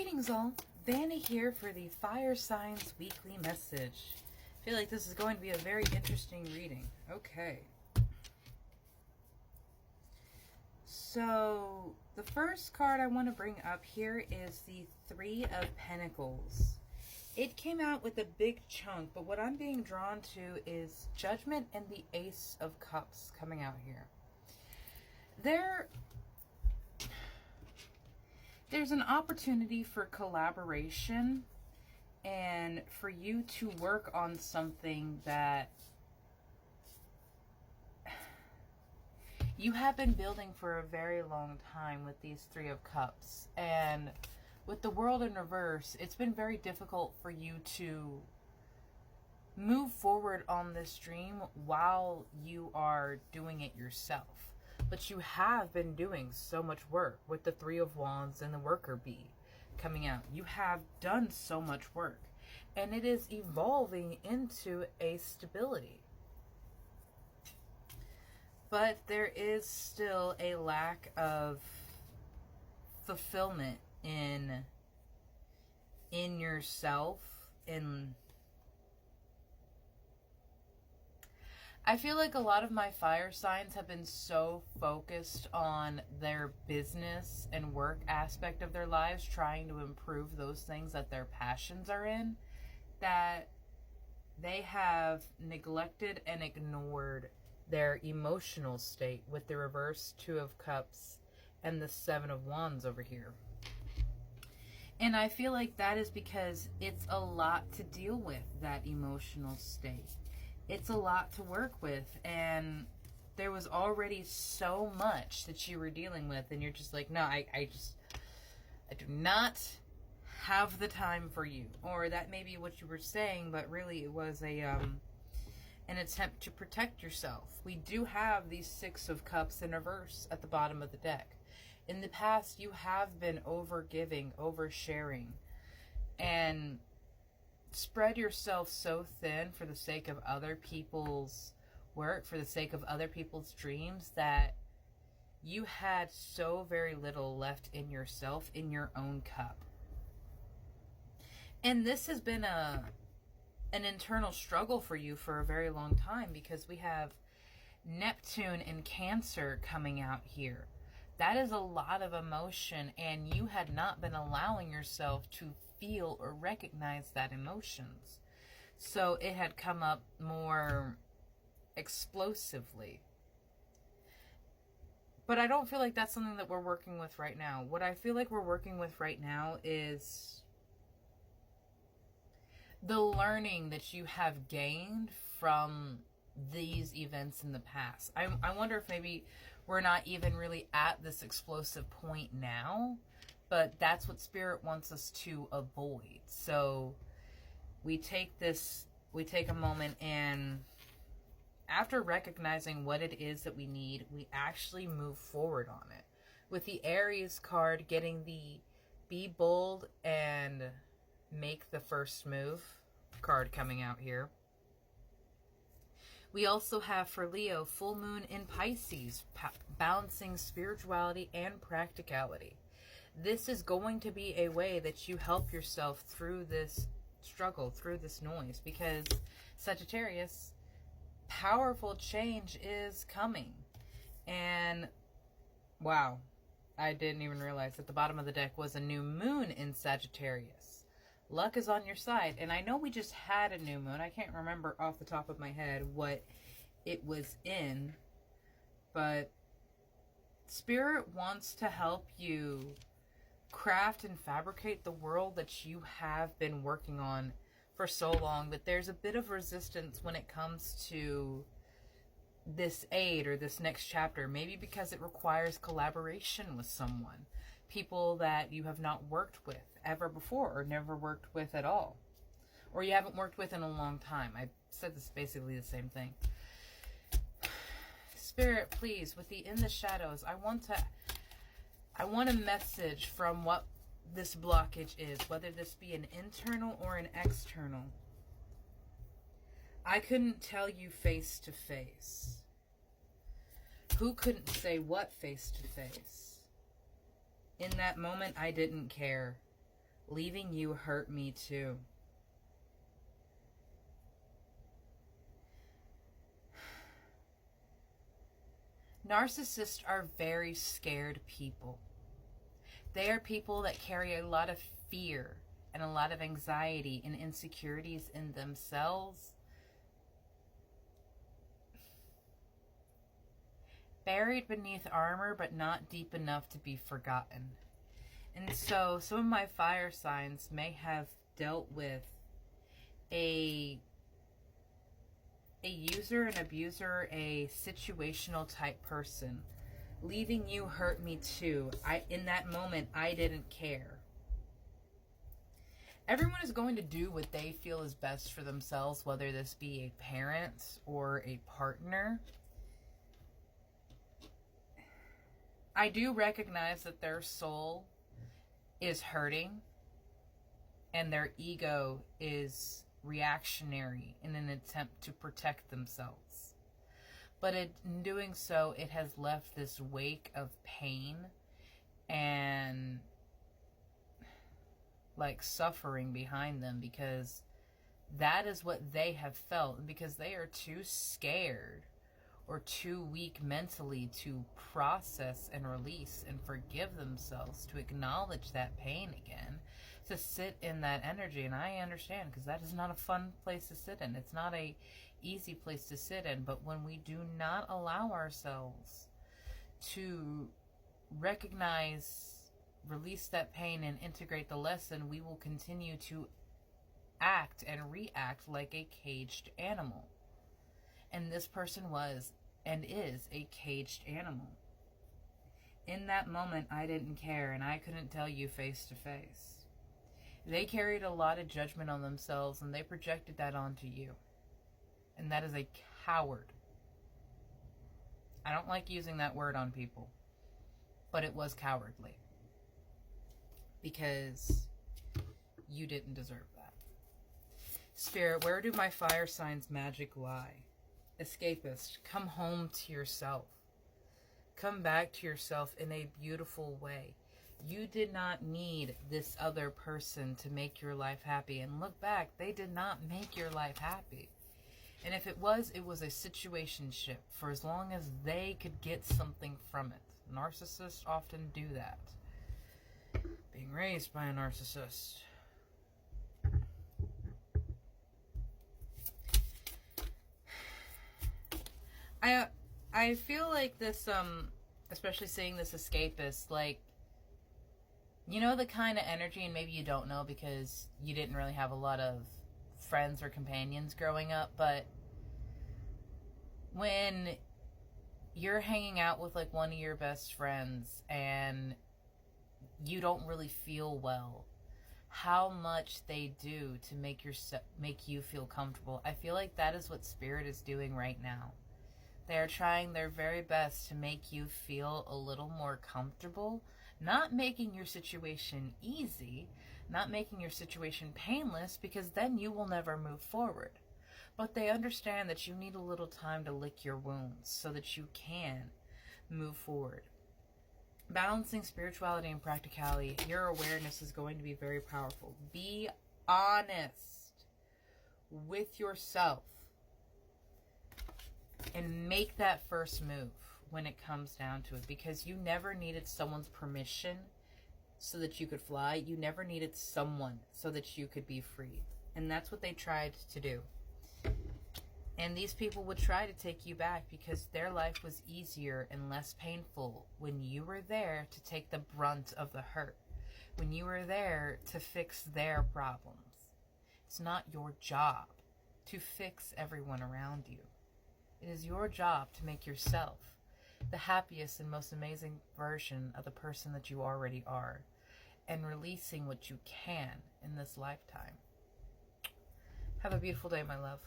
Greetings all, Vanna here for the Fire Signs Weekly Message. I feel like this is going to be a very interesting reading. Okay. So, the first card I want to bring up here is the Three of Pentacles. It came out with a big chunk, but what I'm being drawn to is Judgment and the Ace of Cups coming out here. There's an opportunity for collaboration and for you to work on something that you have been building for a very long time with these Three of Cups. And with the World in reverse, it's been very difficult for you to move forward on this dream while you are doing it yourself. But you have been doing so much work with the Three of Wands and the Worker Bee coming out. You have done so much work, and it is evolving into a stability. But there is still a lack of fulfillment in yourself. I feel like a lot of my fire signs have been so focused on their business and work aspect of their lives, trying to improve those things that their passions are in, that they have neglected and ignored their emotional state with the reverse Two of Cups and the Seven of Wands over here. And I feel like that is because it's a lot to deal with, that emotional state. It's a lot to work with, and there was already so much that you were dealing with, and you're just like, no, I do not have the time for you. Or that may be what you were saying, but really it was an attempt to protect yourself. We do have these Six of Cups in reverse at the bottom of the deck. In the past, you have been over-giving, over-sharing, and spread yourself so thin for the sake of other people's work, for the sake of other people's dreams, that you had so very little left in yourself, in your own cup. And this has been an internal struggle for you for a very long time, because we have Neptune and Cancer coming out here. That is a lot of emotion, and you had not been allowing yourself to feel or recognize that emotions. So it had come up more explosively. But I don't feel like that's something that we're working with right now. What I feel like we're working with right now is the learning that you have gained from these events in the past. I wonder if maybe we're not even really at this explosive point now, but that's what Spirit wants us to avoid. So we take a moment, and after recognizing what it is that we need, we actually move forward on it. With the Aries card getting the Be Bold and Make the First Move card coming out here. We also have for Leo, Full Moon in Pisces, balancing spirituality and practicality. This is going to be a way that you help yourself through this struggle, through this noise, because Sagittarius, powerful change is coming. And wow, I didn't even realize at the bottom of the deck was a new moon in Sagittarius. Luck is on your side. And I know we just had a new moon. I can't remember off the top of my head what it was in. But Spirit wants to help you craft and fabricate the world that you have been working on for so long. But there's a bit of resistance when it comes to this aid or this next chapter. Maybe because it requires collaboration with someone. People that you have not worked with ever before, or never worked with at all, or you haven't worked with in a long time. I said this basically the same thing. Spirit, please, with the In the Shadows, I want a message from what this blockage is, whether this be an internal or an external. I couldn't tell you face to face. Who couldn't say what face to face? In that moment, I didn't care. Leaving you hurt me too. Narcissists are very scared people. They are people that carry a lot of fear and a lot of anxiety and insecurities in themselves. Buried beneath armor, but not deep enough to be forgotten. And so some of my fire signs may have dealt with a user, an abuser, a situational type person. Leaving you hurt me too. In that moment, I didn't care. Everyone is going to do what they feel is best for themselves, whether this be a parent or a partner. I do recognize that their soul is hurting and their ego is reactionary in an attempt to protect themselves. But in doing so, it has left this wake of pain and like suffering behind them, because that is what they have felt, and because they are too scared or too weak mentally to process and release and forgive themselves, to acknowledge that pain again, to sit in that energy. And I understand, because that is not a fun place to sit in. It's not a easy place to sit in. But when we do not allow ourselves to recognize, release that pain, and integrate the lesson, we will continue to act and react like a caged animal. And this person was and is a caged animal. In that moment, I didn't care, and I couldn't tell you face to face. They carried a lot of judgment on themselves, and they projected that onto you. And that is a coward. I don't like using that word on people, but it was cowardly. Because you didn't deserve that. Spirit, where do my fire signs magic lie? Escapist, come home to yourself. Come back to yourself in a beautiful way. You did not need this other person to make your life happy. And look back, they did not make your life happy. And if it was a situationship for as long as they could get something from it. Narcissists often do that. Being raised by a narcissist. I feel like this, especially seeing this escapist, like, you know the kind of energy, and maybe you don't know because you didn't really have a lot of friends or companions growing up, but when you're hanging out with like one of your best friends and you don't really feel well, how much they do to make you feel comfortable. I feel like that is what Spirit is doing right now. They are trying their very best to make you feel a little more comfortable, not making your situation easy, not making your situation painless, because then you will never move forward. But they understand that you need a little time to lick your wounds so that you can move forward. Balancing spirituality and practicality, your awareness is going to be very powerful. Be honest with yourself and make that first move when it comes down to it, because you never needed someone's permission so that you could fly. You never needed someone so that you could be free. And that's what they tried to do. And these people would try to take you back because their life was easier and less painful when you were there to take the brunt of the hurt, when you were there to fix their problems. It's not your job to fix everyone around you. It is your job to make yourself the happiest and most amazing version of the person that you already are, and releasing what you can in this lifetime. Have a beautiful day, my love.